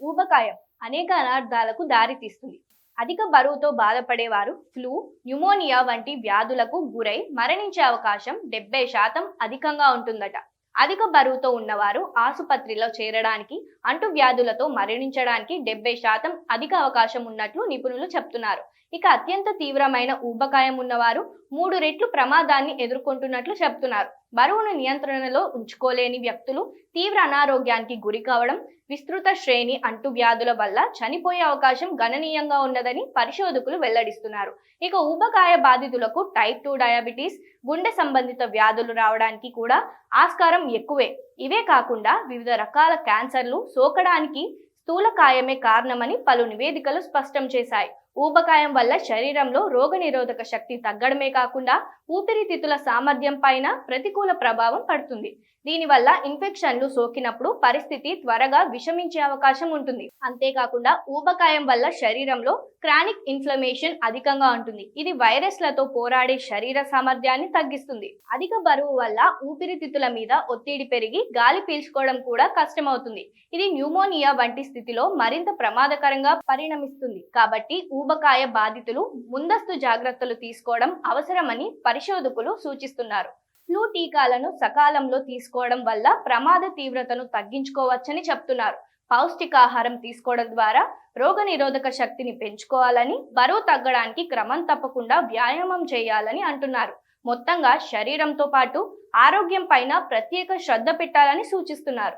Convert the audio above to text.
ఊబకాయం అనేక అనర్థాలకు దారితీస్తుంది. అధిక బరువుతో బాధపడేవారు ఫ్లూ, న్యూమోనియా వంటి వ్యాధులకు గురై మరణించే అవకాశం 70% అధికంగా ఉంటుందట. అధిక బరువుతో ఉన్నవారు ఆసుపత్రిలో చేరడానికి, అంటువ్యాధులతో మరణించడానికి 70% అధిక అవకాశం ఉన్నట్లు నిపుణులు చెప్తున్నారు. ఇక అత్యంత తీవ్రమైన ఊబకాయం ఉన్నవారు 3 రెట్లు ప్రమాదాన్ని ఎదుర్కొంటున్నట్లు చెప్తున్నారు. బరువును నియంత్రణలో ఉంచుకోలేని వ్యక్తులు తీవ్ర అనారోగ్యానికి గురి కావడం, విస్తృత శ్రేణి అంటువ్యాధుల వల్ల చనిపోయే అవకాశం గణనీయంగా ఉన్నదని పరిశోధకులు వెల్లడిస్తున్నారు. ఇక ఊబకాయ బాధితులకు టైప్ 2 డయాబెటీస్, గుండె సంబంధిత వ్యాధులు రావడానికి కూడా ఆస్కారం ఎక్కువే. ఇవే కాకుండా వివిధ రకాల క్యాన్సర్లు సోకడానికి స్థూలకాయమే కారణమని పలు నివేదికలు స్పష్టం చేశాయి. ఊబకాయం వల్ల శరీరంలో రోగనిరోధక శక్తి తగ్గడమే కాకుండా ఊపిరితిత్తుల సామర్థ్యం పైన ప్రతికూల ప్రభావం పడుతుంది. దీనివల్ల ఇన్ఫెక్షన్లు సోకినప్పుడు పరిస్థితి త్వరగా విషమించే అవకాశం ఉంటుంది. అంతేకాకుండా ఊబకాయం వల్ల శరీరంలో క్రానిక్ ఇన్ఫ్లమేషన్ అధికంగా ఉంటుంది. ఇది వైరస్లతో పోరాడే శరీర సామర్థ్యాన్ని తగ్గిస్తుంది. అధిక బరువు వల్ల ఊపిరితిత్తుల మీద ఒత్తిడి పెరిగి గాలి పీల్చుకోవడం కూడా కష్టమవుతుంది. ఇది న్యూమోనియా వంటి స్థితిలో మరింత ప్రమాదకరంగా పరిణమిస్తుంది. కాబట్టి ఊబకాయ బాధితులు ముందస్తు జాగ్రత్తలు తీసుకోవడం అవసరమని పరిశోధకులు సూచిస్తున్నారు. ఫ్లూ టీకాలను సకాలంలో తీసుకోవడం వల్ల ప్రమాద తీవ్రతను తగ్గించుకోవచ్చని చెప్తున్నారు. పౌష్టికాహారం తీసుకోవడం ద్వారా రోగనిరోధక శక్తిని పెంచుకోవాలని, బరువు తగ్గడానికి క్రమం తప్పకుండా వ్యాయామం చేయాలని అంటున్నారు. మొత్తంగా శరీరంతో పాటు ఆరోగ్యం పైన ప్రత్యేక శ్రద్ధ పెట్టాలని సూచిస్తున్నారు.